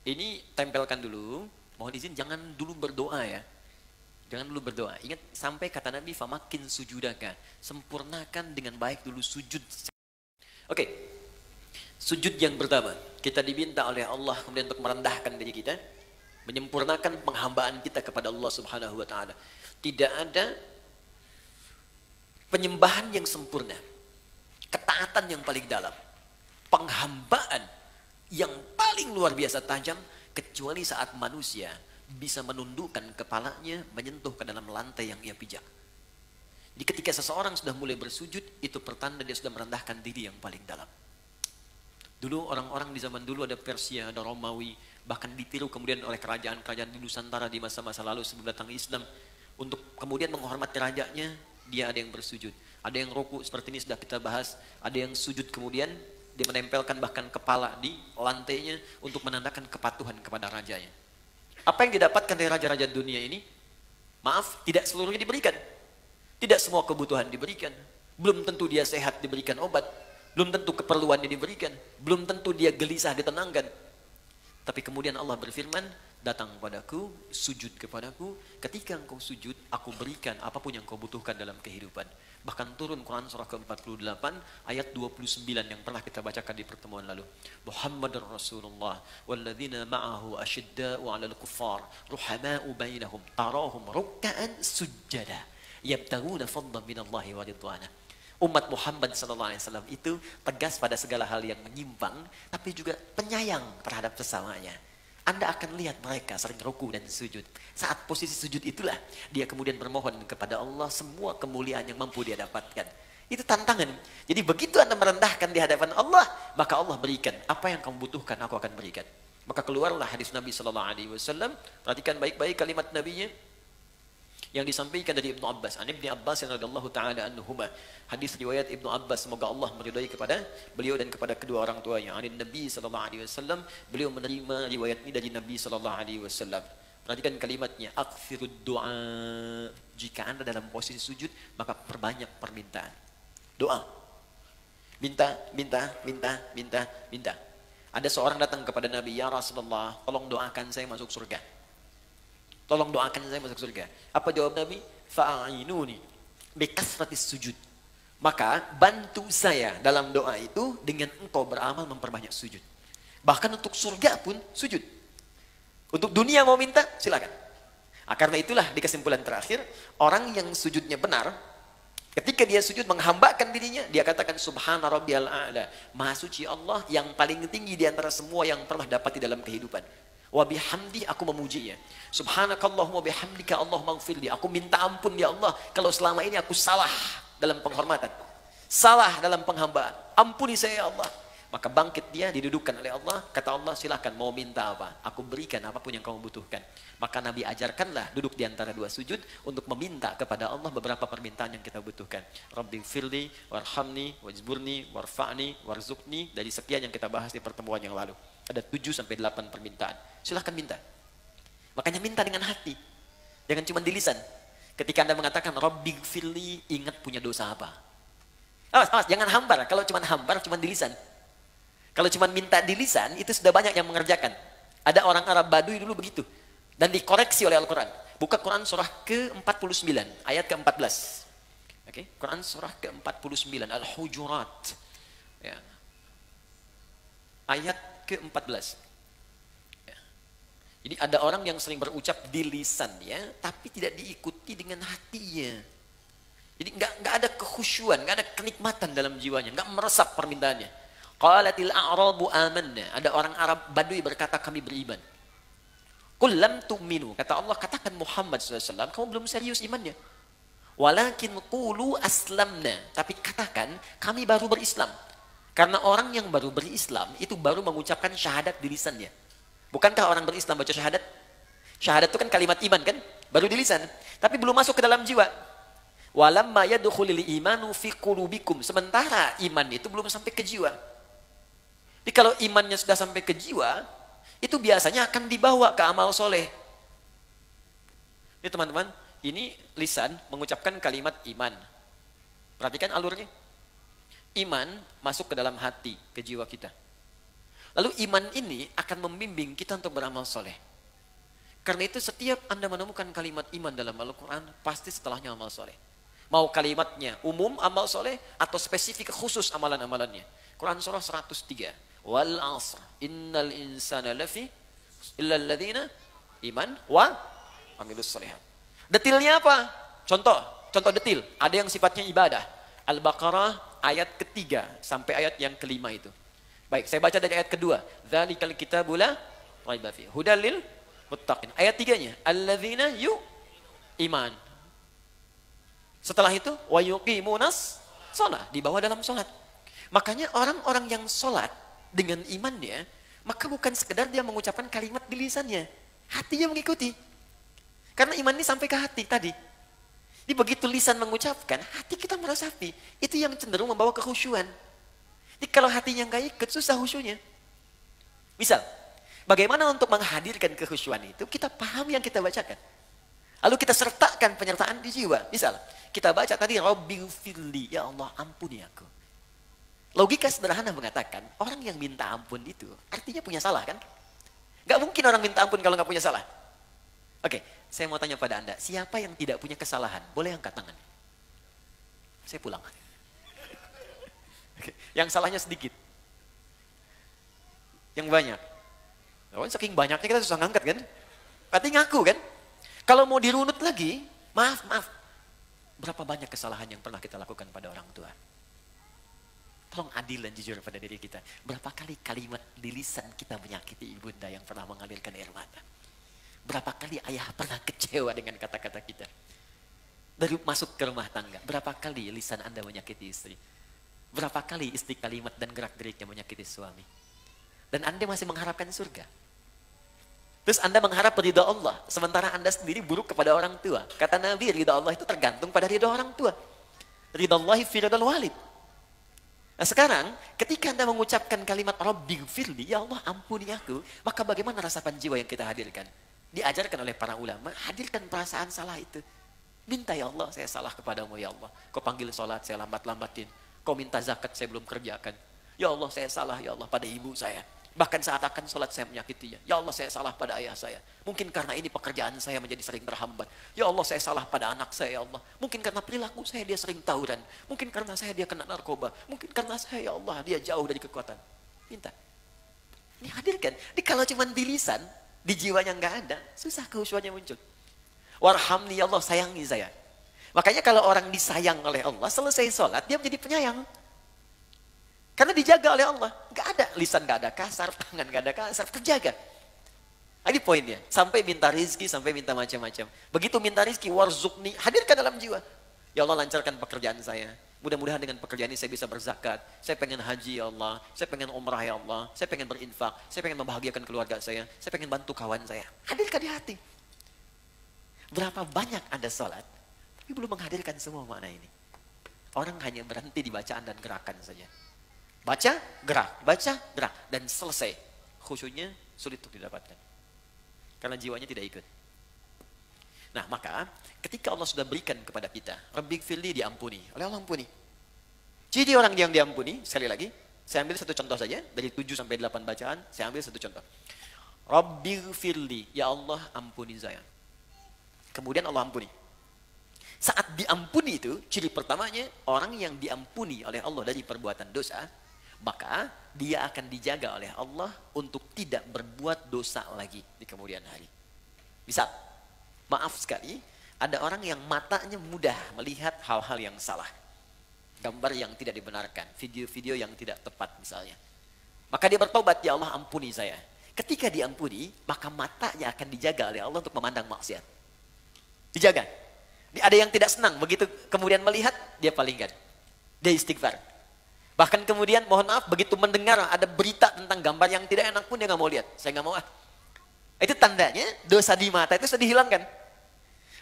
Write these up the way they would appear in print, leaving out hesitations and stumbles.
Ini tempelkan dulu. Mohon izin jangan dulu berdoa ya. Jangan dulu berdoa. Ingat sampai kata Nabi famakin sujudaka. Sempurnakan dengan baik dulu sujud. Oke. Sujud yang pertama. Kita diminta oleh Allah kemudian untuk merendahkan diri kita, menyempurnakan penghambaan kita kepada Allah Subhanahu wa taala. Tidak ada penyembahan yang sempurna. Ketaatan yang paling dalam. Penghambaan yang paling luar biasa tajam kecuali saat manusia bisa menundukkan kepalanya menyentuh ke dalam lantai yang ia pijak. Jadi ketika seseorang sudah mulai bersujud, itu pertanda dia sudah merendahkan diri yang paling dalam. Dulu orang-orang di zaman dulu ada Persia, ada Romawi, bahkan ditiru kemudian oleh kerajaan-kerajaan di Nusantara di masa-masa lalu sebelum datang Islam. Untuk kemudian menghormati rajanya, dia ada yang bersujud. Ada yang ruku seperti ini sudah kita bahas. Ada yang sujud kemudian dia menempelkan bahkan kepala di lantainya untuk menandakan kepatuhan kepada rajanya. Apa yang didapatkan dari raja-raja dunia ini? Maaf, tidak seluruhnya diberikan. Tidak semua kebutuhan diberikan. Belum tentu dia sehat diberikan obat. Belum tentu keperluannya diberikan. Belum tentu dia gelisah ditenangkan. Tapi kemudian Allah berfirman, datang kepadaku, sujud kepadaku. Ketika engkau sujud, aku berikan apapun yang kau butuhkan dalam kehidupan. Bahkan turun Quran surah ke-48 ayat 29 yang pernah kita bacakan di pertemuan lalu. Muhammadur Rasulullah walladzina ma'ahu asyidda'u 'alal kuffar ruhama'u bainahum tarahum ruk'an sujada yabtaguna fadlan minallahi wa ridwana. Umat Muhammad SAW itu tegas pada segala hal yang menyimpang, tapi juga penyayang terhadap sesamanya. Anda akan lihat mereka sering ruku dan sujud. Saat posisi sujud itulah dia kemudian bermohon kepada Allah semua kemuliaan yang mampu dia dapatkan. Itu tantangan. Jadi begitu Anda merendahkan di hadapan Allah, maka Allah berikan apa yang kamu butuhkan, aku akan berikan. Maka keluarlah hadis Nabi SAW. Perhatikan baik-baik kalimat Nabi-Nya yang disampaikan dari Ibnu Abbas. An Ibnu Abbas radhiyallahu taala anhuma. Hadis riwayat Ibnu Abbas, semoga Allah meridai kepada beliau dan kepada kedua orang tuanya. An Nabi sallallahu alaihi wasallam, beliau menerima riwayat ini dari Nabi sallallahu alaihi wasallam. Perhatikan kalimatnya, aktsirud du'a. Jika Anda dalam posisi sujud, maka perbanyak permintaan. Doa. Minta, minta, minta, minta, minta. Ada seorang datang kepada Nabi, ya Rasulullah, tolong doakan saya masuk surga. Tolong doakan saya masuk surga. Apa jawab Nabi? Fa'inuni bikasratis sujud. Maka bantu saya dalam doa itu dengan engkau beramal memperbanyak sujud. Bahkan untuk surga pun sujud. Untuk dunia mau minta, silakan. Karena itulah di kesimpulan terakhir, orang yang sujudnya benar, ketika dia sujud menghambakan dirinya, dia katakan subhana rabbiyal a'la. Maha suci Allah yang paling tinggi di antara semua yang pernah dapati dalam kehidupan. Wa bihamdi, aku memujinya. Subhanakallahumma bihamdika Allahumma ighfirli. Aku minta ampun ya Allah kalau selama ini aku salah dalam penghormatan, salah dalam penghambaan. Ampuni saya ya Allah. Maka bangkit dia, didudukkan oleh Allah. Kata Allah, silakan mau minta apa, aku berikan apapun yang kamu butuhkan. Maka Nabi ajarkanlah duduk di antara dua sujud untuk meminta kepada Allah beberapa permintaan yang kita butuhkan. Rabbighfirli warhamni wajburni warfa'ni warzuqni. Dari sekian yang kita bahas di pertemuan yang lalu, ada 7 sampai 8 permintaan. Silahkan minta. Makanya minta dengan hati, jangan cuma di lisan. Ketika Anda mengatakan Rabbighfirli, ingat punya dosa apa. Awas, jangan hambar. Kalau cuma hambar, cuma di lisan. Kalau cuma minta di lisan, itu sudah banyak yang mengerjakan. Ada orang Arab Baduy dulu begitu. Dan dikoreksi oleh Al-Quran. Buka Quran surah ke-49, ayat ke-14. Oke, Quran surah ke-49, Al-Hujurat. Ya. Ayat ke-14. Ya. Jadi ada orang yang sering berucap di lisannya, tapi tidak diikuti dengan hatinya. Jadi nggak ada kekhusyuan, nggak ada kenikmatan dalam jiwanya, nggak meresap permintaannya. Qalatil a'rabu amanna. Ada orang Arab Baduy berkata kami beriman. Qul lam tu'minu. Kata Allah, katakan Muhammad SAW, kamu belum serius imannya. Walakin qulu aslamna. Tapi katakan kami baru berislam. Karena orang yang baru berislam itu baru mengucapkan syahadat di lisannya. Bukankah orang berislam baca syahadat? Syahadat itu kan kalimat iman kan? Baru di lisan. Tapi belum masuk ke dalam jiwa. Walamma yadkhulul imanu fi qulubikum. Sementara iman itu belum sampai ke jiwa. Jadi kalau imannya sudah sampai ke jiwa, itu biasanya akan dibawa ke amal soleh. Ini teman-teman, ini lisan mengucapkan kalimat iman. Perhatikan alurnya. Iman masuk ke dalam hati, ke jiwa kita. Lalu iman ini akan membimbing kita untuk beramal soleh. Karena itu setiap Anda menemukan kalimat iman dalam Al-Quran, pasti setelahnya amal soleh. Mau kalimatnya umum amal soleh, atau spesifik khusus amalan-amalannya. Quran surah 103. Wal asr, innal insana lafi, illa alladhina iman wa amilus solehat. Detilnya apa? Contoh detil. Ada yang sifatnya ibadah. Al-Baqarah ayat ketiga sampai ayat yang kelima itu. Baik, saya baca dari ayat kedua. Dzalikal kitabu la raiba fihi hudal lil muttaqin. Ayat tiganya, alladzina iman. Setelah itu, wa yuqimunas shalah, dibawa dalam salat. Makanya orang-orang yang salat dengan imannya, maka bukan sekedar dia mengucapkan kalimat di lisannya, hatinya mengikuti. Karena iman ini sampai ke hati tadi. Jadi begitu lisan mengucapkan, hati kita meresapi. Itu yang cenderung membawa kekhusyuan. Jadi kalau hatinya nggak ikut, susah khusyunya. Misal, bagaimana untuk menghadirkan kekhusyuan itu? Kita paham yang kita bacakan. Lalu kita sertakan penyertaan di jiwa. Misal, kita baca tadi, Rabbighfirli, ya Allah ampuni aku. Logika sederhana mengatakan, orang yang minta ampun itu artinya punya salah kan? Gak mungkin orang minta ampun kalau gak punya salah. Oke, saya mau tanya pada Anda, siapa yang tidak punya kesalahan? Boleh angkat tangan. Saya pulang. Oke, yang salahnya sedikit. Yang banyak. Oh, saking banyaknya kita susah ngangkat kan? Berarti ngaku kan? Kalau mau dirunut lagi, maaf. Berapa banyak kesalahan yang pernah kita lakukan pada orang tua? Tolong adil dan jujur pada diri kita. Berapa kali kalimat di lisan kita menyakiti ibunda yang pernah mengalirkan air mata? Berapa kali ayah pernah kecewa dengan kata-kata kita? Dari masuk ke rumah tangga, berapa kali lisan Anda menyakiti istri? Berapa kali istri kalimat dan gerak-geriknya menyakiti suami? Dan Anda masih mengharapkan surga. Terus Anda mengharap ridha Allah, sementara Anda sendiri buruk kepada orang tua. Kata Nabi, ridha Allah itu tergantung pada ridha orang tua. Ridha Allahi fi ridhal walid. Nah sekarang, ketika Anda mengucapkan kalimat Rabbighfirli, ya Allah ampuni aku, maka bagaimana rasapan jiwa yang kita hadirkan? Diajarkan oleh para ulama, hadirkan perasaan salah itu. Minta ya Allah, saya salah kepadamu ya Allah. Kau panggil sholat, saya lambat-lambatin. Kau minta zakat, saya belum kerjakan. Ya Allah, saya salah ya Allah pada ibu saya. Bahkan saat akan sholat saya menyakitinya. Ya Allah, saya salah pada ayah saya. Mungkin karena ini pekerjaan saya menjadi sering terhambat. Ya Allah, saya salah pada anak saya ya Allah. Mungkin karena perilaku saya dia sering tawuran. Mungkin karena saya dia kena narkoba. Mungkin karena saya ya Allah dia jauh dari kekuatan. Minta. Ini hadirkan. Ini kalau cuma di lisan, di jiwanya nggak ada, susah kehusuannya muncul. Warhamni ya Allah, sayangi saya. Makanya kalau orang disayang oleh Allah, selesai sholat dia menjadi penyayang. Karena dijaga oleh Allah. Nggak ada, lisan nggak ada kasar, tangan nggak ada kasar, terjaga. Ini poinnya. Sampai minta rizki, sampai minta macam-macam. Begitu minta rizki, warzukni, hadirkan dalam jiwa. Ya Allah lancarkan pekerjaan saya. Mudah-mudahan dengan pekerjaan ini saya bisa berzakat. Saya pengen haji ya Allah. Saya pengen umrah ya Allah. Saya pengen berinfak. Saya pengen membahagiakan keluarga saya. Saya pengen bantu kawan saya. Hadirkan di hati. Berapa banyak Anda sholat, tapi belum menghadirkan semua makna ini. Orang hanya berhenti di bacaan dan gerakan saja. Baca, gerak, dan selesai. Khusyuknya sulit untuk didapatkan. Karena jiwanya tidak ikut. Nah maka, ketika Allah sudah berikan kepada kita, Rabbighfirli diampuni, oleh Allah ampuni. Jadi orang yang diampuni, sekali lagi, saya ambil satu contoh saja, dari 7 sampai 8 bacaan, saya ambil satu contoh. Rabbighfirli, ya Allah ampuni saya. Kemudian Allah ampuni. Saat diampuni itu, ciri pertamanya, orang yang diampuni oleh Allah dari perbuatan dosa, maka dia akan dijaga oleh Allah untuk tidak berbuat dosa lagi di kemudian hari. Bisa, maaf sekali, ada orang yang matanya mudah melihat hal-hal yang salah. Gambar yang tidak dibenarkan, video-video yang tidak tepat misalnya. Maka dia bertobat, ya Allah ampuni saya. Ketika diampuni, maka matanya akan dijaga oleh Allah untuk memandang maksiat. Dijaga. Ada yang tidak senang, begitu kemudian melihat, dia palingkan. Dia istighfar. Bahkan kemudian, mohon maaf, begitu mendengar ada berita tentang gambar yang tidak enak pun dia nggak mau lihat. Saya nggak mau ah. Itu tandanya dosa di mata itu sudah dihilangkan.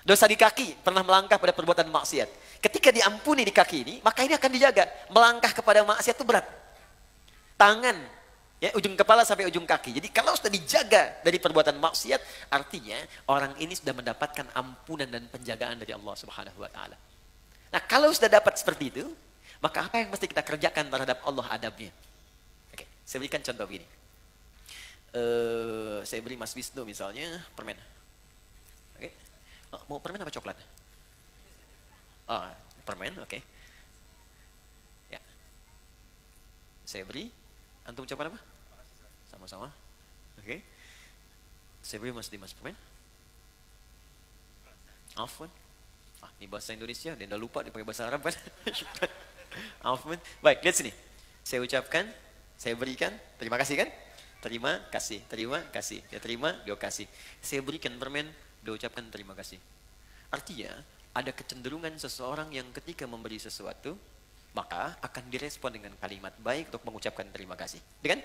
Dosa di kaki, pernah melangkah pada perbuatan maksiat. Ketika diampuni di kaki ini, maka ini akan dijaga. Melangkah kepada maksiat itu berat. Tangan, ya, ujung kepala sampai ujung kaki. Jadi kalau sudah dijaga dari perbuatan maksiat, artinya orang ini sudah mendapatkan ampunan dan penjagaan dari Allah Subhanahu wa taala. Nah, kalau sudah dapat seperti itu, maka apa yang mesti kita kerjakan terhadap Allah adabnya? Oke, saya berikan contoh begini. Saya beri Mas Wisnu misalnya permen. Oke. Oh, mau permen apa coklat? Oh, permen, oke. Ya. Saya beri. Antum ucapkan apa? Sama-sama. Oke. Saya beri Mas Dimas permen. Afwan. Ini bahasa Indonesia, dia udah lupa dia pakai bahasa Arab kan. Afwan. Baik, lihat sini. Saya ucapkan, saya berikan, terima kasih kan? Terima kasih, terima kasih. Dia terima, dia kasih. Saya berikan permen, dia ucapkan terima kasih. Artinya, ada kecenderungan seseorang yang ketika memberi sesuatu, maka akan direspon dengan kalimat baik untuk mengucapkan terima kasih. Kan?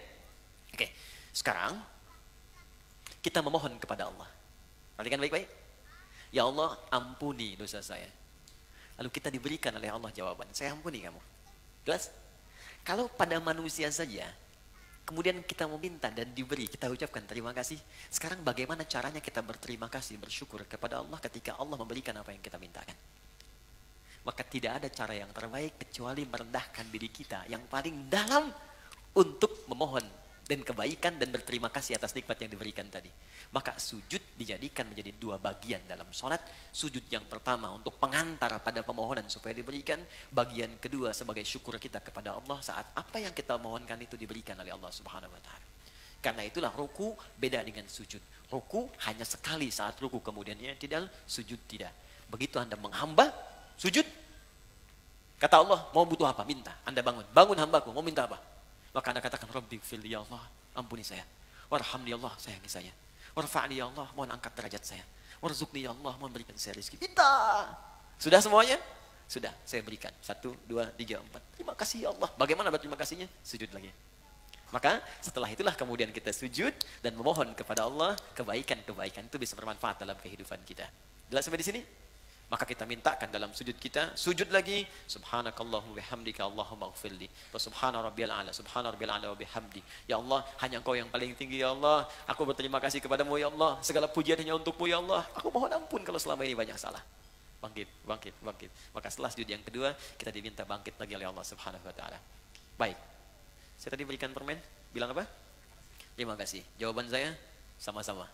Oke, sekarang kita memohon kepada Allah. Perhatikan baik-baik. Ya Allah, ampuni dosa saya. Lalu kita diberikan oleh Allah jawaban, saya ampuni kamu. Jelas? Kalau pada manusia saja, kemudian kita meminta dan diberi, kita ucapkan terima kasih. Sekarang bagaimana caranya kita berterima kasih, bersyukur kepada Allah ketika Allah memberikan apa yang kita mintakan? Maka tidak ada cara yang terbaik kecuali merendahkan diri kita yang paling dalam untuk memohon dan kebaikan dan berterima kasih atas nikmat yang diberikan tadi. Maka sujud dijadikan menjadi dua bagian dalam sholat. Sujud yang pertama untuk pengantar pada pemohonan supaya diberikan. Bagian kedua sebagai syukur kita kepada Allah saat apa yang kita mohonkan itu diberikan oleh Allah Subhanahu wa Ta'ala. Karena itulah ruku beda dengan sujud. Ruku hanya sekali saat ruku, kemudiannya tidak, sujud tidak. Begitu Anda menghamba, sujud. Kata Allah, mau butuh apa? Minta. Anda bangun. Bangun hambaku, mau minta apa? Maka Anda katakan, Rabbi fili ya Allah, ampuni saya. Warhamni ya Allah, sayangi saya. Warfa'ni ya Allah, mohon angkat derajat saya. Warzuqni ya Allah, mohon berikan saya rezeki. Minta. Sudah semuanya? Sudah, saya berikan. 1, 2, 3, 4. Terima kasih ya Allah. Bagaimana berterima kasihnya? Sujud lagi. Maka setelah itulah kemudian kita sujud dan memohon kepada Allah kebaikan-kebaikan itu bisa bermanfaat dalam kehidupan kita. Jelas sampai di sini? Maka kita mintakan dalam sujud kita, sujud lagi, subhanakallahumma bihamdika Allahumma ighfirli, wa subhana rabbiyal a'la, subhana rabbiyal a'la wa bihamdi. Ya Allah, hanya Engkau yang paling tinggi ya Allah. Aku berterima kasih kepadamu ya Allah. Segala pujian hanya untukmu ya Allah. Aku mohon ampun kalau selama ini banyak salah. Bangkit, bangkit, bangkit. Maka setelah sujud yang kedua, kita diminta bangkit lagi oleh Allah Subhanahu wa Ta'ala. Baik. Saya tadi berikan permen, bilang apa? Terima kasih. Jawaban saya sama-sama.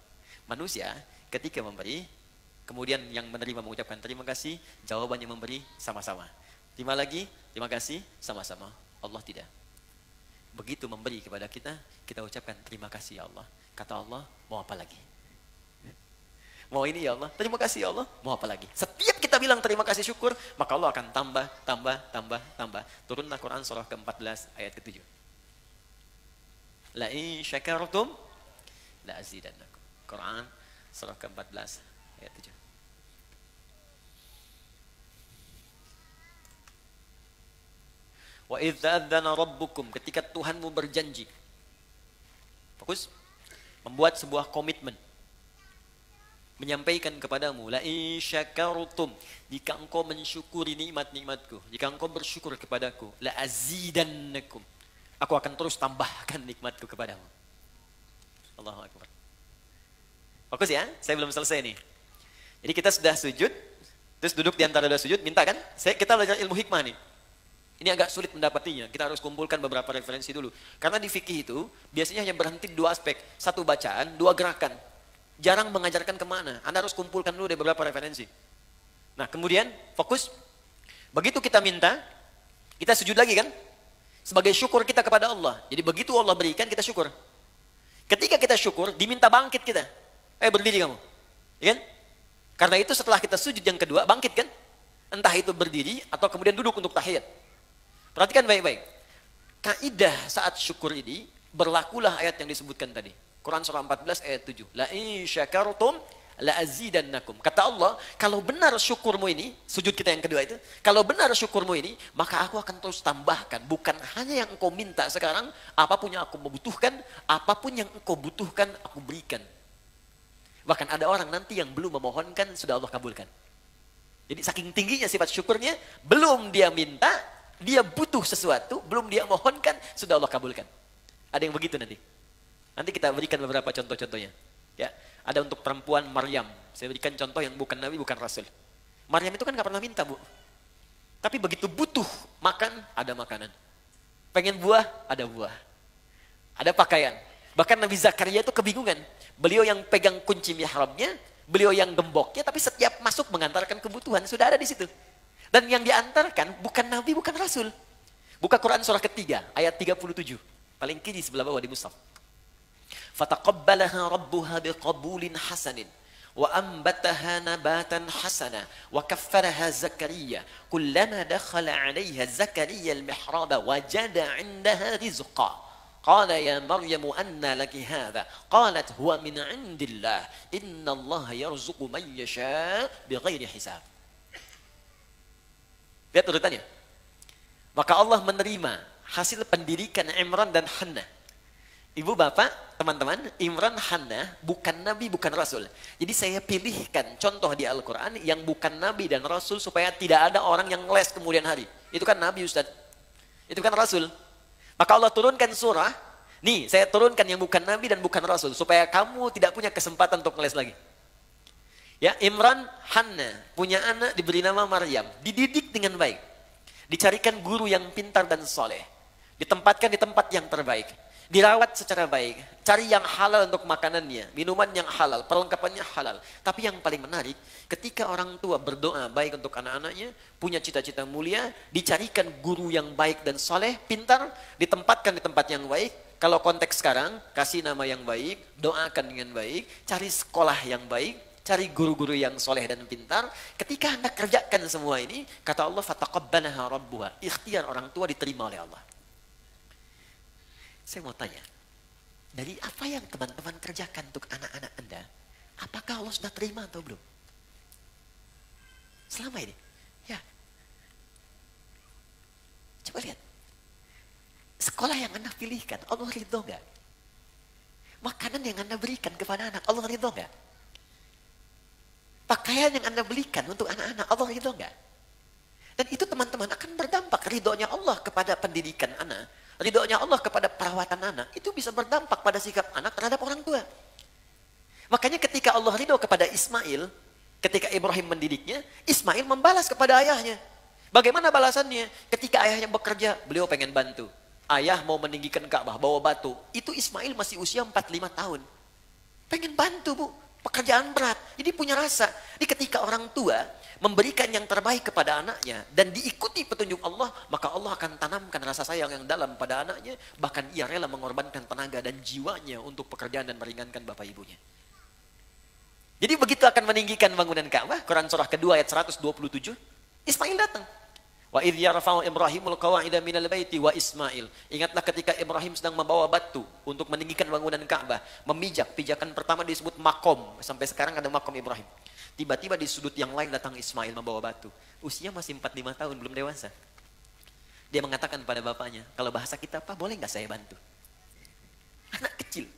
Manusia ketika memberi, kemudian yang menerima mengucapkan terima kasih, jawaban yang memberi sama-sama. Terima lagi, terima kasih, sama-sama. Allah tidak. Begitu memberi kepada kita, kita ucapkan terima kasih ya Allah. Kata Allah, mau apa lagi? Mau ini ya Allah, terima kasih ya Allah, mau apa lagi? Setiap kita bilang terima kasih syukur, maka Allah akan tambah, tambah, tambah, tambah. Turunlah Quran surah ke-14 ayat ke-7. La in syakartum la azidannakum. Quran surah ke-14 ayat 7. Wa idz adzana rabbukum, ketika Tuhanmu berjanji. Fokus. Membuat sebuah komitmen. Menyampaikan kepadamu, la in syakartum, jika engkau mensyukuri nikmat-nikmatku, jika engkau bersyukur kepadaku, la azidannakum, aku akan terus tambahkan nikmatku kepadamu. Allahu Akbar. Fokus ya, saya belum selesai nih. Jadi kita sudah sujud, terus duduk di antara dua sujud, minta kan? Kita belajar ilmu hikmah nih. Ini agak sulit mendapatinya, kita harus kumpulkan beberapa referensi dulu. Karena di fikih itu, biasanya hanya berhenti di dua aspek. Satu bacaan, dua gerakan. Jarang mengajarkan kemana, Anda harus kumpulkan dulu dari beberapa referensi. Nah kemudian, fokus. Begitu kita minta, kita sujud lagi kan? Sebagai syukur kita kepada Allah. Jadi begitu Allah berikan, kita syukur. Ketika kita syukur, diminta bangkit kita. Berdiri kamu. Ya kan? Karena itu setelah kita sujud yang kedua, bangkit kan? Entah itu berdiri atau kemudian duduk untuk tahiyat. Perhatikan baik-baik. Kaidah saat syukur ini, berlakulah ayat yang disebutkan tadi. Quran surah 14 ayat 7. La in syakartum la azidannakum. Kata Allah, kalau benar syukurmu ini, sujud kita yang kedua itu, kalau benar syukurmu ini, maka aku akan terus tambahkan. Bukan hanya yang engkau minta sekarang, apapun yang aku membutuhkan, apapun yang engkau butuhkan, aku berikan. Bahkan ada orang nanti yang belum memohonkan, sudah Allah kabulkan. Jadi saking tingginya sifat syukurnya, belum dia minta, dia butuh sesuatu, belum dia mohonkan, sudah Allah kabulkan. Ada yang begitu nanti. Nanti kita berikan beberapa contoh-contohnya. Ya, ada untuk perempuan Maryam. Saya berikan contoh yang bukan Nabi, bukan Rasul. Maryam itu kan gak pernah minta, Bu. Tapi begitu butuh makan, ada makanan. Pengen buah, ada buah. Ada pakaian. Bahkan Nabi Zakaria itu kebingungan. Beliau yang pegang kunci mihrabnya, beliau yang gemboknya, tapi setiap masuk mengantarkan kebutuhan, sudah ada di situ. Dan yang diantarkan bukan Nabi, bukan Rasul. Buka Quran surah ketiga, ayat 37. Paling kiri sebelah bawah di mushaf. Fataqabbalaha rabbuha biqabulin hasanin. وأنبتها نباتا حسنا وكفرها زكريا كلما دخل عليها زكريا المحراب وجد عندها رزقا قال يا مريم أنى لك هذا قالت هو من عند الله إن الله يرزق من يشاء بغير حساب. Lihat urutannya. Maka Allah menerima hasil pendidikan Imran dan Hannah. Ibu bapak, teman-teman, Imran, Hannah bukan nabi, bukan rasul. Jadi saya pilihkan contoh di Al-Quran yang bukan nabi dan rasul supaya tidak ada orang yang les kemudian hari. Itu kan nabi, Ustaz. Itu kan rasul. Maka Allah turunkan surah, nih saya turunkan yang bukan nabi dan bukan rasul supaya kamu tidak punya kesempatan untuk ngeles lagi. Ya, Imran, Hannah punya anak diberi nama Maryam, dididik dengan baik. Dicarikan guru yang pintar dan soleh. Ditempatkan di tempat yang terbaik. Dirawat secara baik, cari yang halal untuk makanannya, minuman yang halal, perlengkapannya halal. Tapi yang paling menarik, ketika orang tua berdoa baik untuk anak-anaknya, punya cita-cita mulia, dicarikan guru yang baik dan soleh, pintar, ditempatkan di tempat yang baik. Kalau konteks sekarang, kasih nama yang baik, doakan dengan baik, cari sekolah yang baik, cari guru-guru yang soleh dan pintar. Ketika Anda kerjakan semua ini, kata Allah, fataqabbalaha rabbuha, ikhtiar orang tua diterima oleh Allah. Saya mau tanya, dari apa yang teman-teman kerjakan untuk anak-anak Anda, apakah Allah sudah terima atau belum? Selama ini, ya. Coba lihat, sekolah yang Anda pilihkan, Allah ridho nggak? Makanan yang Anda berikan kepada anak, Allah ridho nggak? Pakaian yang Anda belikan untuk anak-anak, Allah ridho nggak? Dan itu teman-teman akan berdampak ridhonya Allah kepada pendidikan anak. Ridhonya Allah kepada perawatan anak, itu bisa berdampak pada sikap anak terhadap orang tua. Makanya ketika Allah ridho kepada Ismail, ketika Ibrahim mendidiknya, Ismail membalas kepada ayahnya. Bagaimana balasannya? Ketika ayahnya bekerja, beliau pengen bantu. Ayah mau meninggikan Ka'bah, bawa batu. Itu Ismail masih usia 45 tahun. Pengen bantu, Bu. Pekerjaan berat. Jadi punya rasa. Jadi ketika orang tua memberikan yang terbaik kepada anaknya dan diikuti petunjuk Allah, maka Allah akan tanamkan rasa sayang yang dalam pada anaknya, bahkan ia rela mengorbankan tenaga dan jiwanya untuk pekerjaan dan meringankan bapak ibunya. Jadi begitu akan meninggikan bangunan Ka'bah, Quran surah kedua ayat 127, Ismail datang. Wa idh yarfa'u Ibrahimul qawa'ida minal baiti wa Ismail. Ingatlah ketika Ibrahim sedang membawa batu untuk meninggikan bangunan Ka'bah, memijak, pijakan pertama disebut makom, sampai sekarang ada makom Ibrahim. Tiba-tiba di sudut yang lain datang Ismail membawa batu. Usia masih 45 tahun, belum dewasa. Dia mengatakan pada bapaknya, kalau bahasa kita, Pak, boleh nggak saya bantu? Anak kecil.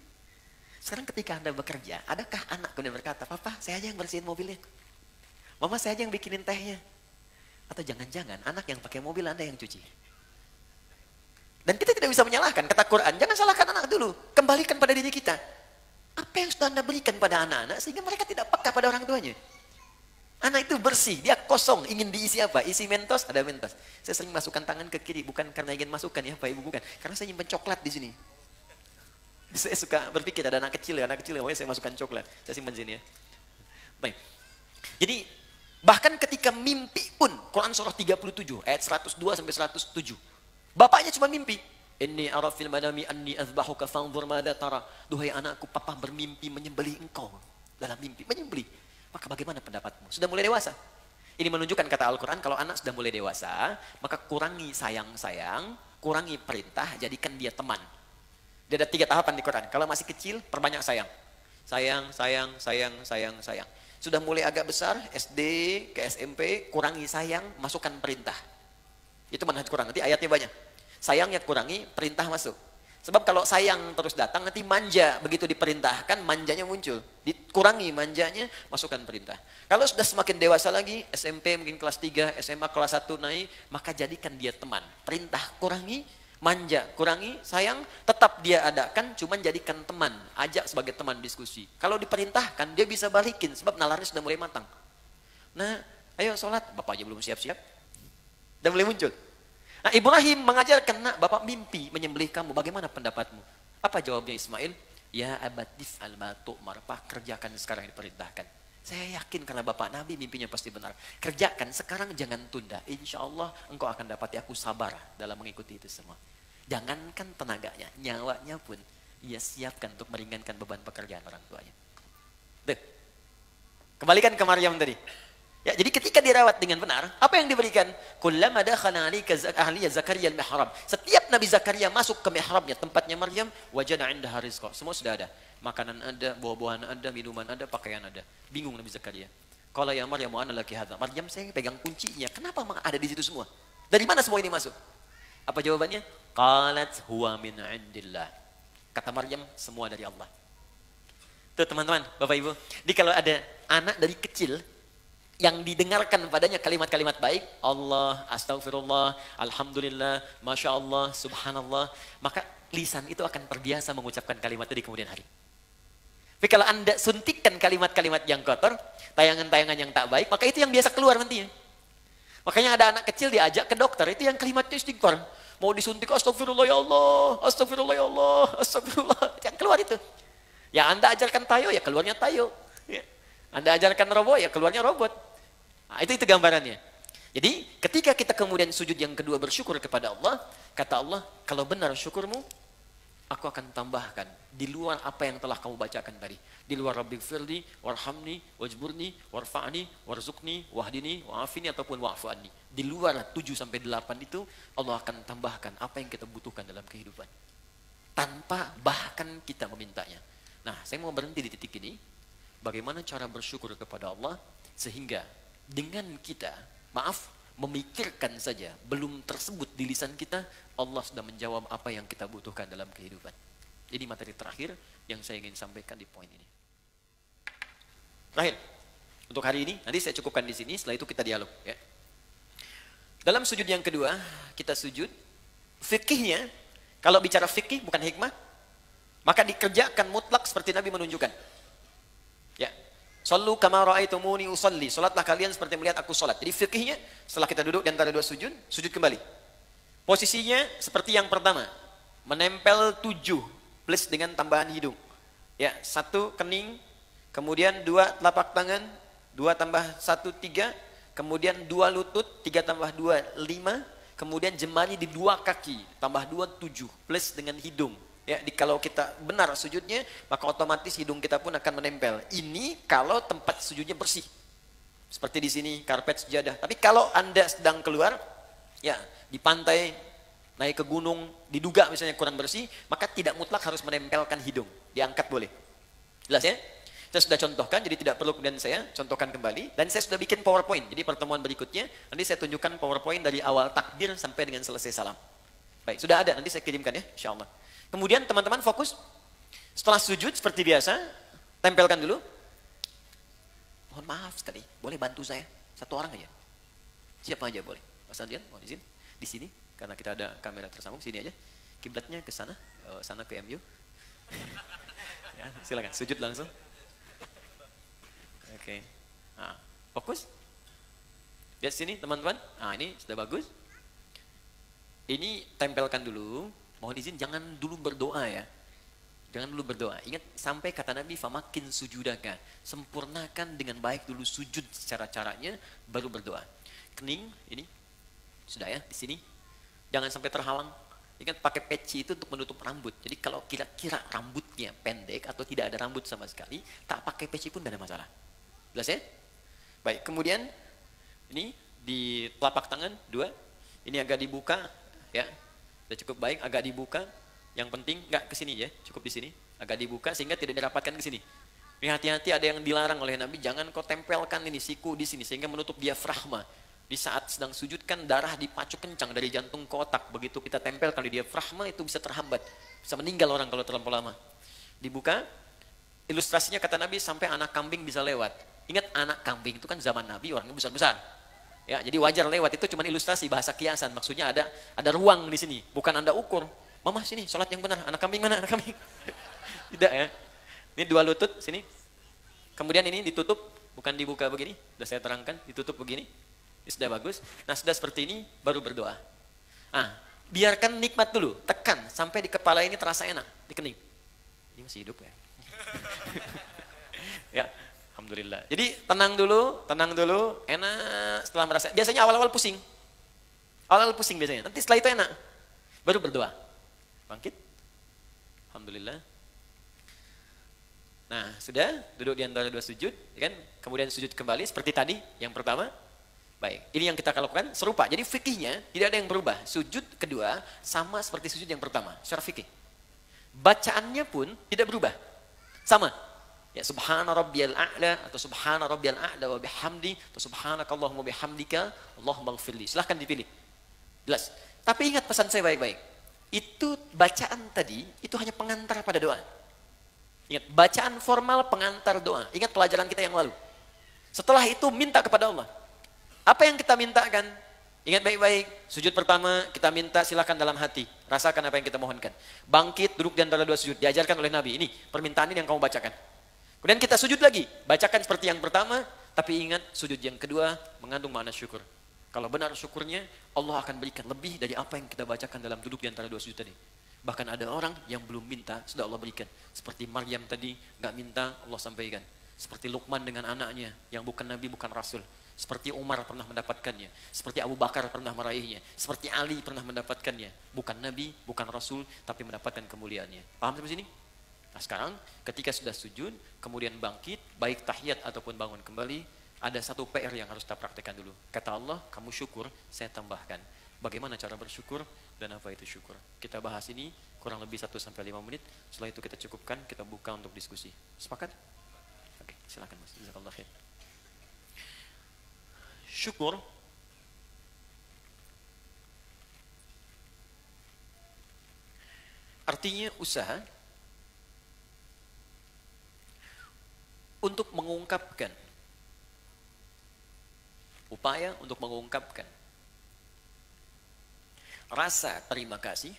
Sekarang ketika Anda bekerja, adakah anak kemudian berkata, Papa, saya aja yang bersihin mobilnya. Mama, saya aja yang bikinin tehnya. Atau jangan-jangan anak yang pakai mobil Anda yang cuci. Dan kita tidak bisa menyalahkan, kata Quran, jangan salahkan anak dulu. Kembalikan pada diri kita. Apa yang sudah Anda berikan pada anak-anak sehingga mereka tidak peka pada orang tuanya. Anak itu bersih, dia kosong, ingin diisi apa? Isi Mentos, ada Mentos. Saya sering masukkan tangan ke kiri, bukan karena ingin masukkan ya Pak Ibu, bukan. Karena saya nyimpan coklat di sini. Saya suka berpikir ada anak kecil, pokoknya saya masukkan coklat. Saya simpan di sini ya. Baik. Jadi, bahkan ketika mimpi pun, Quran surah 37, ayat 102 sampai 107. Bapaknya cuma mimpi. Inni ara fil manami anni azbahuka fanzur madza tara. Duhai anakku, papa bermimpi menyembelih engkau. Dalam mimpi, menyembelih. Maka bagaimana pendapatmu? Sudah mulai dewasa. Ini menunjukkan kata Al-Quran, kalau anak sudah mulai dewasa, maka kurangi sayang-sayang, kurangi perintah, jadikan dia teman. Dia ada 3 tahapan di Quran. Kalau masih kecil, perbanyak sayang. Sayang, sayang, sayang, sayang, sayang. Sudah mulai agak besar, SD ke SMP, kurangi sayang, masukkan perintah. Itu manhaj Quran, nanti ayatnya banyak. Sayangnya kurangi, perintah masuk. Sebab kalau sayang terus datang, nanti manja. Begitu diperintahkan, manjanya muncul. Dikurangi manjanya, masukkan perintah. Kalau sudah semakin dewasa lagi, SMP mungkin kelas 3, SMA kelas 1 naik, maka jadikan dia teman. Perintah kurangi, manja kurangi, sayang tetap dia adakan, cuman jadikan teman. Ajak sebagai teman diskusi. Kalau diperintahkan, dia bisa balikin, sebab nalarnya sudah mulai matang. Nah, ayo sholat, bapak aja belum siap-siap. Dan mulai muncul. Nah, Ibrahim mengajarkan, nak, bapak mimpi menyembelih kamu, bagaimana pendapatmu? Apa jawabnya Ismail? Ya abatif al-matu'mar, Pak, kerjakan sekarang yang diperintahkan. Saya yakin karena Bapak Nabi mimpinya pasti benar. Kerjakan sekarang, jangan tunda. Insya Allah engkau akan dapati aku sabar dalam mengikuti itu semua. Jangankan tenaganya, nyawanya pun ia siapkan untuk meringankan beban pekerjaan orang tuanya. Tuh. Kembalikan ke Maryam tadi. Ya, jadi ketika dirawat dengan benar, apa yang diberikan? Kullama dakhala 'alaika ahliya Zakaria al-mihrab. Setiap Nabi Zakaria masuk ke mihrabnya, tempatnya Maryam, wajada 'indaha rizqa. Semua sudah ada. Makanan ada, buah-buahan ada, minuman ada, pakaian ada. Bingung Nabi Zakaria. Qala ya Maryam wa ana laki hadza. Maryam, saya pegang kuncinya. Kenapa ada di situ semua? Dari mana semua ini masuk? Apa jawabannya? Qalat huwa min 'indillah. Kata Maryam, semua dari Allah. Tuh teman-teman, Bapak Ibu. Jadi kalau ada anak dari kecil yang didengarkan padanya kalimat-kalimat baik, Allah, astagfirullah, alhamdulillah, masya Allah, subhanallah, maka lisan itu akan terbiasa mengucapkan kalimat itu di kemudian hari. Tapi kalau Anda suntikkan kalimat-kalimat yang kotor, tayangan-tayangan yang tak baik, maka itu yang biasa keluar nantinya. Makanya ada anak kecil diajak ke dokter, itu yang kalimatnya istighfar. Mau disuntik, astagfirullah ya Allah, astagfirullah ya Allah, astagfirullah, yang keluar itu. Ya Anda ajarkan tayo, ya keluarnya tayo. Ya. Anda ajarkan robot, ya keluarnya robot. Nah, itu gambarannya. Jadi ketika kita kemudian sujud yang kedua bersyukur kepada Allah, kata Allah, kalau benar syukurmu, aku akan tambahkan di luar apa yang telah kamu bacakan tadi. Di luar rabbighfirli, warhamni, wajburni, warfa'ni, warzukni, wahdini, wa'afini, ataupun wa'fu anni. Di luar 7-8 itu, Allah akan tambahkan apa yang kita butuhkan dalam kehidupan. Tanpa bahkan kita memintanya. Nah, saya mau berhenti di titik ini. Bagaimana cara bersyukur kepada Allah sehingga dengan kita, memikirkan saja belum tersebut di lisan kita, Allah sudah menjawab apa yang kita butuhkan dalam kehidupan. Jadi materi terakhir yang saya ingin sampaikan di poin ini. Terakhir, untuk hari ini, nanti saya cukupkan di sini, setelah itu kita dialog. Ya. Dalam sujud yang kedua, kita sujud, fikihnya, kalau bicara fikih bukan hikmah, maka dikerjakan mutlak seperti Nabi menunjukkan. Ya, sallu kama ra'aitumuni usalli. Salatlah kalian seperti melihat aku salat. Jadi fikihnya setelah kita duduk di antara dua sujud, sujud kembali. Posisinya seperti yang pertama, menempel 7 plus dengan tambahan hidung. Ya, 1 kening, kemudian 2 telapak tangan, 2 tambah 1 3, kemudian 2 lutut, 3 tambah 2 5, kemudian jemari di 2 kaki, tambah 2 7 plus dengan hidung. Ya, kalau kita benar sujudnya, maka otomatis hidung kita pun akan menempel. Ini kalau tempat sujudnya bersih. Seperti di sini, karpet sejadah. Tapi kalau Anda sedang keluar, ya di pantai, naik ke gunung, diduga misalnya kurang bersih, maka tidak mutlak harus menempelkan hidung. Diangkat boleh. Jelas ya? Saya sudah contohkan, jadi tidak perlu kemudian saya contohkan kembali. Dan saya sudah bikin PowerPoint. Jadi pertemuan berikutnya, nanti saya tunjukkan PowerPoint dari awal takbir sampai dengan selesai salam. Baik, sudah ada, nanti saya kirimkan ya, insya Allah. Kemudian teman-teman fokus, setelah sujud seperti biasa, tempelkan dulu. Mohon maaf sekali, boleh bantu saya? 1 orang aja. Siapa aja boleh. Mas Andrian, mohon izin. Di sini, karena kita ada kamera tersambung, sini aja. Kiblatnya ke sana, sana ke MU. Ya, silakan, sujud langsung. Oke. Nah, fokus. Lihat sini teman-teman. Nah, ini sudah bagus. Ini tempelkan dulu. Mohon izin, jangan dulu berdoa ya. Jangan dulu berdoa. Ingat, sampai kata Nabi, famakin sujudaka. Sempurnakan dengan baik dulu sujud secara caranya, baru berdoa. Kening, ini. Sudah ya, di sini. Jangan sampai terhalang. Ingat, pakai peci itu untuk menutup rambut. Jadi kalau kira-kira rambutnya pendek atau tidak ada rambut sama sekali, tak pakai peci pun tidak ada masalah. Jelas ya? Baik, kemudian, ini di telapak tangan, 2. Ini agak dibuka, ya. Sudah cukup baik, agak dibuka. Yang penting nggak ke sini ya, cukup di sini. Agak dibuka sehingga tidak dirapatkan ke sini. Ini hati-hati, ada yang dilarang oleh Nabi, jangan kau tempelkan ini siku di sini sehingga menutup diafragma. Di saat sedang sujud kan darah dipacu kencang dari jantung ke otak. Begitu kita tempelkan di diafragma itu bisa terhambat. Bisa meninggal orang kalau terlalu lama. Dibuka, ilustrasinya kata Nabi sampai anak kambing bisa lewat. Ingat, anak kambing itu kan zaman Nabi orangnya besar-besar. Ya, jadi wajar lewat, itu cuma ilustrasi, bahasa kiasan. Maksudnya ada ruang di sini, bukan Anda ukur. Mama sini, sholat yang benar, anak kambing mana, anak kambing. Tidak ya. Ini 2 lutut sini. Kemudian ini ditutup, bukan dibuka begini. Sudah saya terangkan, ditutup begini. Ini sudah bagus. Nah, sudah seperti ini baru berdoa. Biarkan nikmat dulu, tekan sampai di kepala ini terasa enak, di kening. Ini masih hidup ya? Ya, alhamdulillah. Jadi tenang dulu, enak setelah merasa. Biasanya awal-awal pusing. Awal-awal pusing biasanya. Nanti setelah itu enak. Baru berdoa. Bangkit. Alhamdulillah. Nah, sudah duduk di antara dua sujud, ya kan? Kemudian sujud kembali seperti tadi yang pertama. Baik, ini yang kita lakukan serupa. Jadi fikihnya tidak ada yang berubah. Sujud kedua sama seperti sujud yang pertama, secara fikih. Bacaannya pun tidak berubah. Sama. Ya, subhana rabbiyal a'la atau subhana rabbiyal a'la wa bihamdi atau subhanakallahumma bihamdika Allahumma ighfirli. Silahkan dipilih. Jelas. Tapi ingat pesan saya baik-baik. Itu bacaan tadi, itu hanya pengantar pada doa. Ingat, bacaan formal pengantar doa. Ingat pelajaran kita yang lalu. Setelah itu minta kepada Allah. Apa yang kita mintakan? Ingat baik-baik, sujud pertama kita minta silakan dalam hati. Rasakan apa yang kita mohonkan. Bangkit, duduk di antara dua sujud. Diajarkan oleh Nabi. Ini, permintaan ini yang kamu bacakan. Kemudian kita sujud lagi. Bacakan seperti yang pertama, tapi ingat sujud yang kedua mengandung makna syukur. Kalau benar syukurnya, Allah akan berikan lebih dari apa yang kita bacakan dalam duduk di antara dua sujud tadi. Bahkan ada orang yang belum minta, sudah Allah berikan. Seperti Maryam tadi, nggak minta, Allah sampaikan. Seperti Luqman dengan anaknya, yang bukan Nabi, bukan Rasul. Seperti Umar pernah mendapatkannya. Seperti Abu Bakar pernah meraihnya. Seperti Ali pernah mendapatkannya. Bukan Nabi, bukan Rasul, tapi mendapatkan kemuliaannya. Paham sampai sini? Nah sekarang, ketika sudah sujud, kemudian bangkit, baik tahiyat ataupun bangun kembali, ada satu PR yang harus kita praktekkan dulu. Kata Allah, kamu syukur, saya tambahkan. Bagaimana cara bersyukur dan apa itu syukur? Kita bahas ini kurang lebih 1-5 menit. Setelah itu kita cukupkan, kita buka untuk diskusi. Sepakat? Oke, silakan Mas. Jazakallah khair. Syukur artinya usaha untuk mengungkapkan, upaya untuk mengungkapkan rasa terima kasih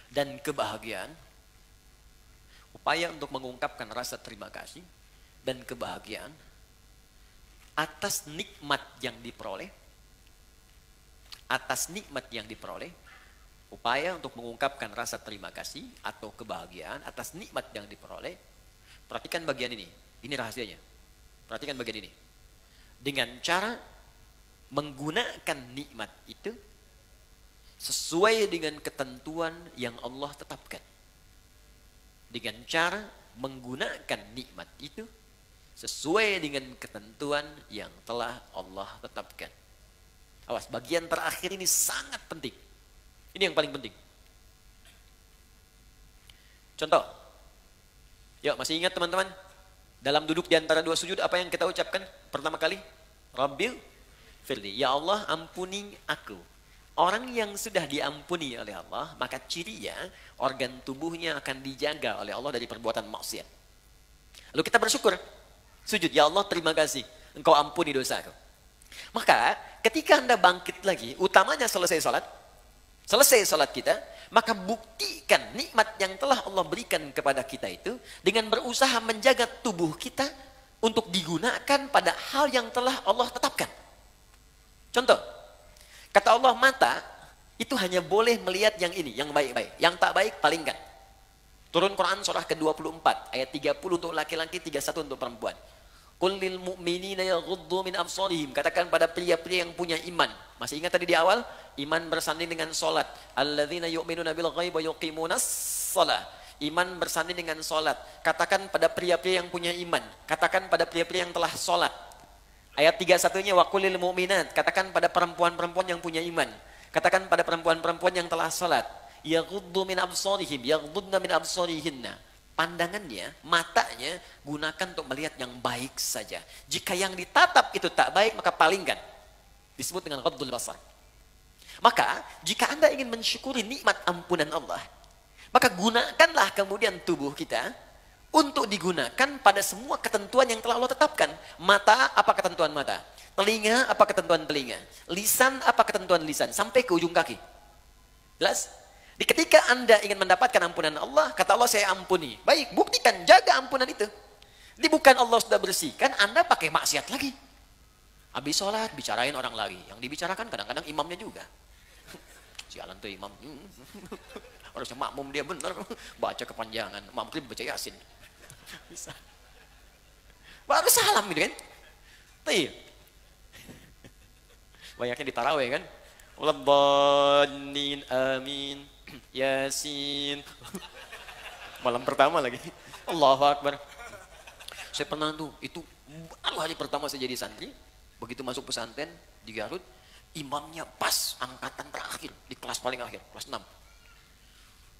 dan kebahagiaan. Upaya untuk mengungkapkan rasa terima kasih dan kebahagiaan atas nikmat yang diperoleh. Upaya untuk mengungkapkan rasa terima kasih atau kebahagiaan atas nikmat yang diperoleh. Perhatikan bagian ini. Ini rahasianya. Perhatikan bagian ini. Dengan cara menggunakan nikmat itu sesuai dengan ketentuan yang Allah tetapkan. Dengan cara menggunakan nikmat itu sesuai dengan ketentuan yang telah Allah tetapkan. Awas, bagian terakhir ini sangat penting. Ini yang paling penting. Contoh. Yuk, masih ingat teman-teman? Dalam duduk di antara dua sujud, apa yang kita ucapkan pertama kali? Rabbil firli. Ya Allah, ampuni aku. Orang yang sudah diampuni oleh Allah, maka cirinya organ tubuhnya akan dijaga oleh Allah dari perbuatan maksiat. Lalu kita bersyukur. Sujud, ya Allah terima kasih. Engkau ampuni dosaku. Maka ketika Anda bangkit lagi, utamanya selesai salat kita, maka buktikan nikmat yang telah Allah berikan kepada kita itu dengan berusaha menjaga tubuh kita untuk digunakan pada hal yang telah Allah tetapkan. Contoh, kata Allah, mata itu hanya boleh melihat yang ini, yang baik-baik. Yang tak baik, palingkan. Turun Quran surah ke-24, ayat 30 untuk laki-laki, 31 untuk perempuan. Qul lil mu'minina yaghuddu min absarihim. Katakan pada pria-pria yang punya iman. Masih ingat tadi di awal? Iman bersanding dengan solat. Alladzina yu'minuna bil ghaib wa yuqimunas shalah. Iman bersanding dengan solat. Katakan pada pria-pria yang punya iman. Katakan pada pria-pria yang telah solat. Ayat 31-nya waqulil mu'minat. Katakan pada perempuan-perempuan yang punya iman. Katakan pada perempuan-perempuan yang telah salat. Yaghuddu min absarihim, yaghuddna min absarihinna. Pandangannya, matanya gunakan untuk melihat yang baik saja. Jika yang ditatap itu tak baik, maka palingkan. Disebut dengan ghaddul basar. Maka, jika Anda ingin mensyukuri nikmat ampunan Allah, maka gunakanlah kemudian tubuh kita untuk digunakan pada semua ketentuan yang telah Allah tetapkan. Mata, apa ketentuan mata? Telinga, apa ketentuan telinga? Lisan, apa ketentuan lisan? Sampai ke ujung kaki. Jelas? Ketika Anda ingin mendapatkan ampunan Allah, kata Allah, saya ampuni. Baik, buktikan, jaga ampunan itu. Bukan Allah sudah bersihkan, Anda pakai maksiat lagi. Habis sholat, bicarain orang lagi. Yang dibicarakan kadang-kadang imamnya juga. Sialan tuh imam. Harusnya makmum dia bener. Baca kepanjangan. Maghrib baca Yasin. Bisa. Baru salam gitu kan. Tuh. Banyaknya di tarawih kan. Waladdallin amin. Yasin. Malam pertama lagi. Allahu Akbar. Saya pernah tuh, itu baru hari pertama saya jadi santri. Begitu masuk pesantren di Garut, imamnya pas angkatan terakhir di kelas paling akhir, kelas 6.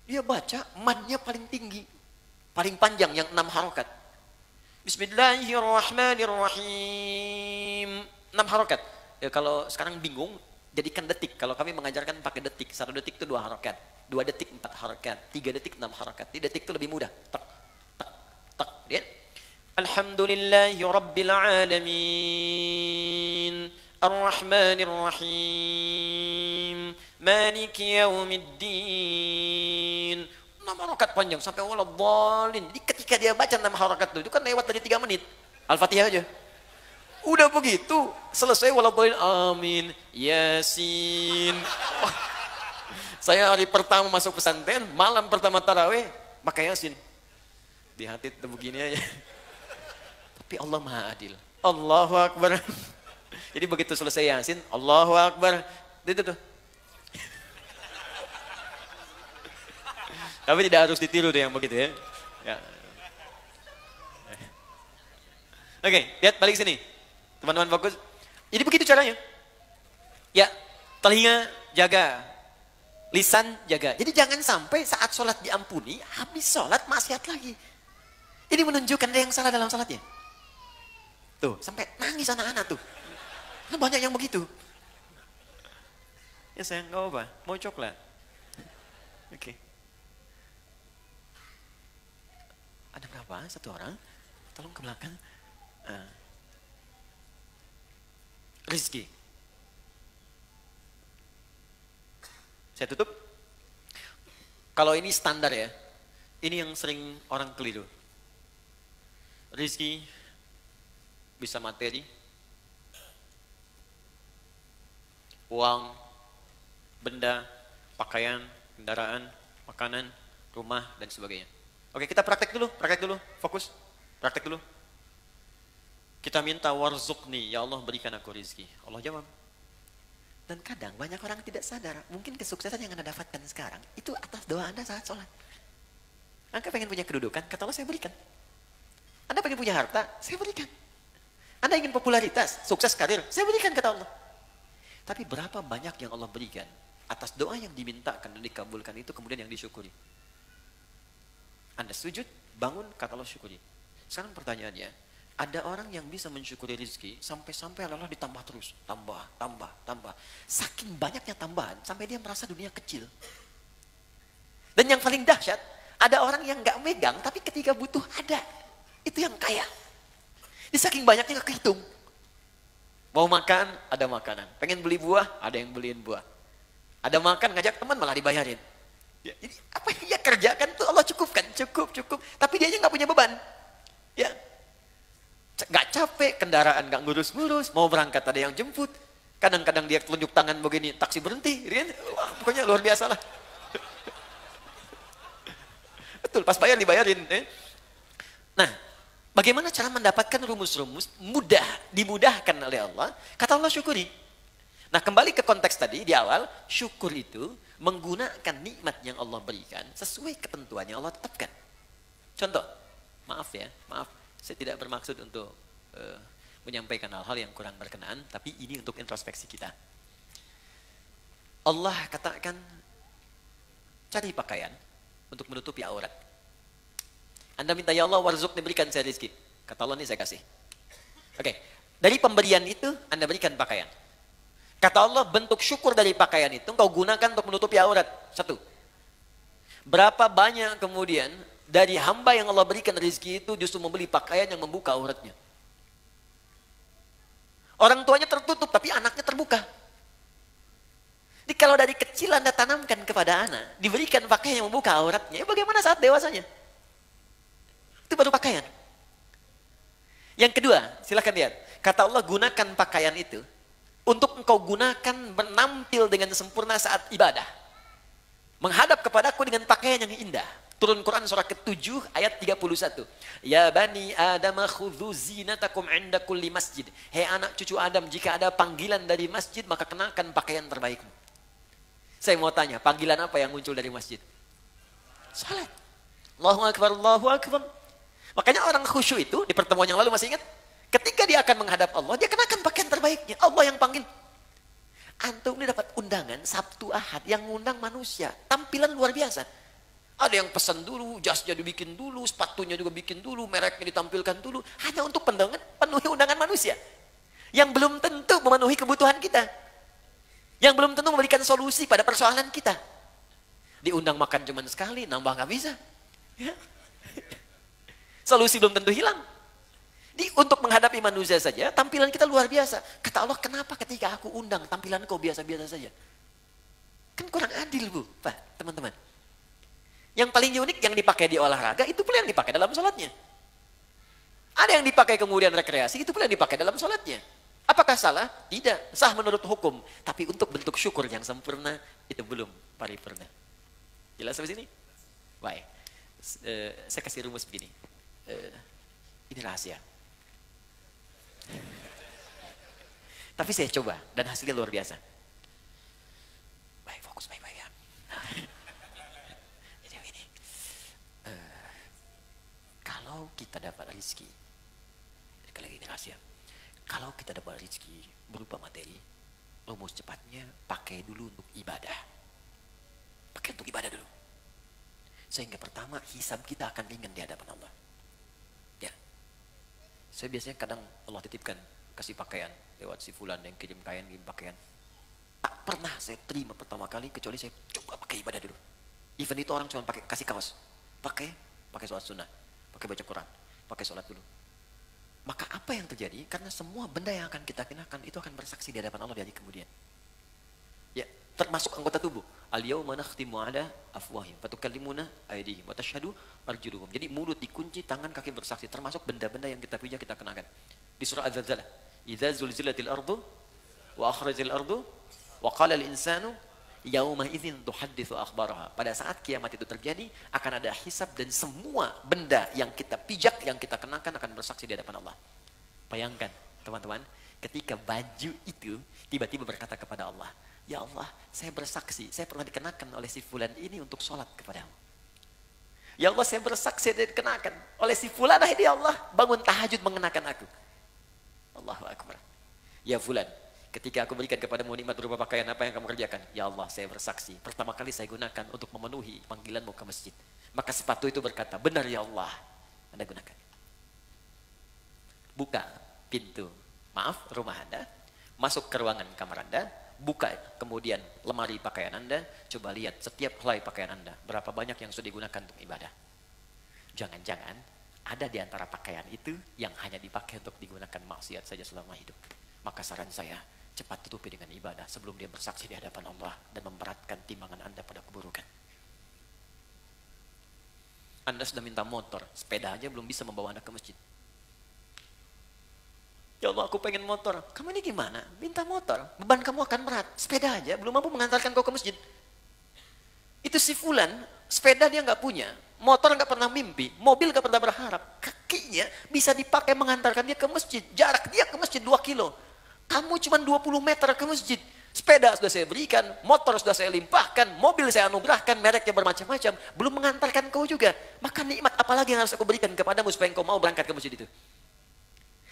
Dia baca madnya paling tinggi, paling panjang yang 6 harokat. Bismillahirrahmanirrahim. 6 harokat. Ya, kalau sekarang bingung, jadikan detik. Kalau kami mengajarkan pakai detik, 1 detik itu 2 harokat, 2 detik 4 harokat, 3 detik 6 harokat. Di detik itu lebih mudah. Tak, tak, tak. Lihat. Alhamdulillahi Rabbil Alamin Ar-Rahmanir Rahim Maliki Yaumiddin. 6 harakat panjang sampai waladhdallin. Jadi ketika dia baca 6 harakat itu kan lewat dari 3 menit. Al-Fatihah aja. Udah begitu selesai waladhdallin amin Yasin. Saya hari pertama masuk pesantren, malam pertama tarawih pakai Yasin. Di hati itu begini aja. Tapi Allah Maha Adil. Allahu Akbar. Jadi begitu selesai Yasin, Allahu Akbar. Itu tuh. Tapi tidak harus ditiru deh yang begitu ya. Ya. Oke, lihat balik sini. Teman-teman fokus. Jadi begitu caranya. Ya, telinga jaga. Lisan jaga. Jadi jangan sampai saat sholat diampuni, habis sholat maksiat lagi. Ini menunjukkan ada yang salah dalam sholatnya. Tuh, sampai nangis anak-anak tuh. Nah, banyak yang begitu. Ya sayang, gak apa-apa. Mau coklat? Oke. Ada berapa? 1 orang? Tolong ke belakang. Rizki. Saya tutup. Kalau ini standar ya. Ini yang sering orang keliru. Rizki bisa materi, uang, benda, pakaian, kendaraan, makanan, rumah, dan sebagainya. Oke, kita praktek dulu, fokus, praktek dulu. Kita minta warzuqni, ya Allah berikan aku rizki. Allah jawab. Dan kadang banyak orang tidak sadar, mungkin kesuksesan yang Anda dapatkan sekarang, itu atas doa Anda saat sholat. Anda pengen punya kedudukan, kata Allah saya berikan. Anda pengen punya harta, saya berikan. Anda ingin popularitas, sukses karir, saya berikan kata Allah. Tapi berapa banyak yang Allah berikan atas doa yang dimintakan dan dikabulkan itu kemudian yang disyukuri. Anda sujud, bangun, kata Allah syukuri. Sekarang pertanyaannya, ada orang yang bisa mensyukuri rezeki sampai-sampai Allah ditambah terus, tambah. Saking banyaknya tambahan sampai dia merasa dunia kecil. Dan yang paling dahsyat, ada orang yang nggak megang tapi ketika butuh ada. Itu yang kaya. Di saking banyaknya nggak kehitung. Mau makan, ada makanan. Pengen beli buah, ada yang beliin buah. Ada makan, ngajak teman malah dibayarin. Ya, jadi apa yang dia kerjakan tuh Allah cukupkan, cukup. Tapi dia nggak punya beban. Ya, nggak capek, kendaraan nggak ngurus-ngurus, mau berangkat ada yang jemput. Kadang-kadang dia telunjuk tangan begini, taksi berhenti. Wah, pokoknya luar biasa lah. Betul, pas bayar dibayarin. Nah, bagaimana cara mendapatkan rumus-rumus dimudahkan oleh Allah? Kata Allah syukuri. Nah, kembali ke konteks tadi di awal, syukur itu menggunakan nikmat yang Allah berikan sesuai ketentuan yang Allah tetapkan. Contoh, maaf, saya tidak bermaksud untuk menyampaikan hal-hal yang kurang berkenaan, tapi ini untuk introspeksi kita. Allah katakan, cari pakaian untuk menutupi aurat. Anda minta, ya Allah warzuqni, berikan saya rezeki. Kata Allah, ini saya kasih. Oke, dari pemberian itu Anda berikan pakaian. Kata Allah, bentuk syukur dari pakaian itu engkau gunakan untuk menutupi aurat. 1. Berapa banyak kemudian dari hamba yang Allah berikan rezeki itu justru membeli pakaian yang membuka auratnya. Orang tuanya tertutup tapi anaknya terbuka. Jadi kalau dari kecil Anda tanamkan kepada anak, diberikan pakaian yang membuka auratnya, bagaimana saat dewasanya? Itu baru pakaian. Yang kedua, silakan lihat. Kata Allah, gunakan pakaian itu untuk engkau gunakan menampil dengan sempurna saat ibadah. Menghadap kepadaku dengan pakaian yang indah. Turun Quran surah ke-7 ayat 31. Ya bani Adam khudhu zinatakum inda kulli masjid. Hei anak cucu Adam, jika ada panggilan dari masjid, maka kenakan pakaian terbaikmu. Saya mau tanya, panggilan apa yang muncul dari masjid? Salat. Allahu Akbar, Allahu Akbar. Makanya orang khusyuk itu, di pertemuan yang lalu masih ingat? Ketika dia akan menghadap Allah, dia kenakan pakaian terbaiknya. Allah yang panggil. Antum ini dapat undangan Sabtu Ahad yang ngundang manusia. Tampilan luar biasa. Ada yang pesan dulu, jasnya dibikin dulu, sepatunya juga bikin dulu, mereknya ditampilkan dulu. Hanya untuk penuhi undangan manusia. Yang belum tentu memenuhi kebutuhan kita. Yang belum tentu memberikan solusi pada persoalan kita. Diundang makan cuma sekali, nambah nggak bisa. Ya. Solusi belum tentu hilang. Untuk menghadapi manusia saja, tampilan kita luar biasa. Kata Allah, kenapa ketika aku undang, tampilan kau biasa-biasa saja? Kan kurang adil, Bu, Pak, teman-teman. Yang paling unik yang dipakai di olahraga, itu pula yang dipakai dalam sholatnya. Ada yang dipakai kemudian rekreasi, itu pula yang dipakai dalam sholatnya. Apakah salah? Tidak. Sah menurut hukum. Tapi untuk bentuk syukur yang sempurna, itu belum paripurna. Jelas sampai sini? Baik. Saya kasih rumus begini. Ini rahasia. Tapi saya coba, dan hasilnya luar biasa. Baik, fokus baik-baik ya. Jadi begini. Kalau kita dapat rezeki, sekali lagi ini rahasia. Kalau kita dapat rezeki berupa materi, rumus cepatnya pakai dulu untuk ibadah. Pakai untuk ibadah dulu. Sehingga pertama, hisab kita akan ringan di hadapan Allah. Ya. Saya biasanya kadang Allah titipkan, kasih pakaian lewat si fulan yang kirim kain, kirim pakaian. Tak pernah saya terima pertama kali, kecuali saya coba pakai ibadah dulu. Even itu orang cuma pakai kasih kaos. Pakai sholat sunnah. Pakai baca Quran. Pakai sholat dulu. Maka apa yang terjadi? Karena semua benda yang akan kita kenakan itu akan bersaksi di hadapan Allah di hari kemudian. Ya, termasuk anggota tubuh. Al-yawma nakhtimu ala afwahim fatukallimuna aydihim wa tashhadu arjuluhum. Jadi mulut dikunci, tangan kaki bersaksi, termasuk benda-benda yang kita pijak kita kenakan. Di surah Az-Zalzalah, idza zulzilatil ardu wa akhrajal ardu wa qala al-insanu yauma idzin tuhadditsu akhbaraha. Pada saat kiamat itu terjadi, akan ada hisab dan semua benda yang kita pijak, yang kita kenakan akan bersaksi di hadapan Allah. Bayangkan, teman-teman, ketika baju itu tiba-tiba berkata kepada Allah, ya Allah, saya bersaksi, saya pernah dikenakan oleh si fulan ini untuk sholat kepadamu. Ya Allah, saya bersaksi dikenakan oleh si fulan ini, ya Allah, bangun tahajud mengenakan aku. Allahu Akbar. Ya fulan, ketika aku berikan kepadamu nikmat berupa pakaian, apa yang kamu kerjakan? Ya Allah, saya bersaksi, pertama kali saya gunakan untuk memenuhi panggilanmu ke masjid. Maka sepatu itu berkata, benar ya Allah, Anda gunakan. Buka pintu, rumah Anda, masuk ke ruangan kamar Anda, buka kemudian lemari pakaian Anda, coba lihat setiap helai pakaian Anda, berapa banyak yang sudah digunakan untuk ibadah. Jangan-jangan ada di antara pakaian itu yang hanya dipakai untuk digunakan maksiat saja selama hidup. Maka saran saya, cepat tutupi dengan ibadah sebelum dia bersaksi di hadapan Allah dan memberatkan timbangan Anda pada keburukan. Anda sudah minta motor, sepeda aja belum bisa membawa Anda ke masjid. Ya Allah, aku pengen motor. Kamu ini gimana? Minta motor, beban kamu akan berat. Sepeda aja belum mampu mengantarkan kau ke masjid. Itu si fulan, sepeda dia nggak punya, motor nggak pernah mimpi, mobil nggak pernah berharap. Kakinya bisa dipakai mengantarkan dia ke masjid. Jarak dia ke masjid 2 kilo. Kamu cuma 20 meter ke masjid. Sepeda sudah saya berikan, motor sudah saya limpahkan, mobil saya anugerahkan, mereknya bermacam-macam, belum mengantarkan kau juga. Maka nikmat apalagi yang harus aku berikan kepadamu supaya engkau mau berangkat ke masjid itu?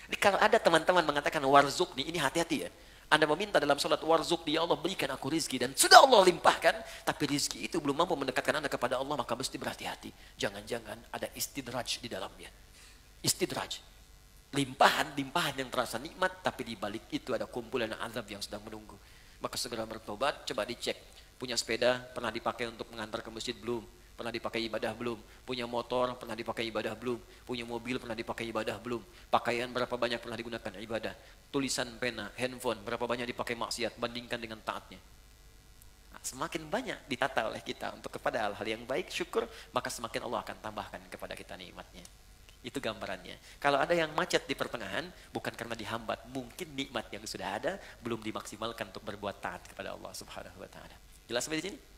Jadi kalau ada teman-teman mengatakan warzukni, ini hati-hati ya. Anda meminta dalam sholat warzukni, ya Allah berikan aku rizki, dan sudah Allah limpahkan, tapi rizki itu belum mampu mendekatkan Anda kepada Allah, maka mesti berhati-hati. Jangan-jangan ada istidraj di dalamnya. Istidraj. Limpahan yang terasa nikmat, tapi di balik itu ada kumpulan azab yang sedang menunggu. Maka segera bertobat, coba dicek. Punya sepeda, pernah dipakai untuk mengantar ke masjid belum? Pernah dipakai ibadah belum? Punya motor, pernah dipakai ibadah belum? Punya mobil, pernah dipakai ibadah belum? Pakaian berapa banyak pernah digunakan ibadah? Tulisan pena, handphone, berapa banyak dipakai maksiat? Bandingkan dengan taatnya. Nah, semakin banyak ditata oleh kita untuk kepada hal-hal yang baik, syukur, maka semakin Allah akan tambahkan kepada kita nikmatnya. Itu gambarannya. Kalau ada yang macet di pertengahan, bukan karena dihambat, mungkin nikmat yang sudah ada belum dimaksimalkan untuk berbuat taat kepada Allah Subhanahu wa taala. Jelas sampai di sini?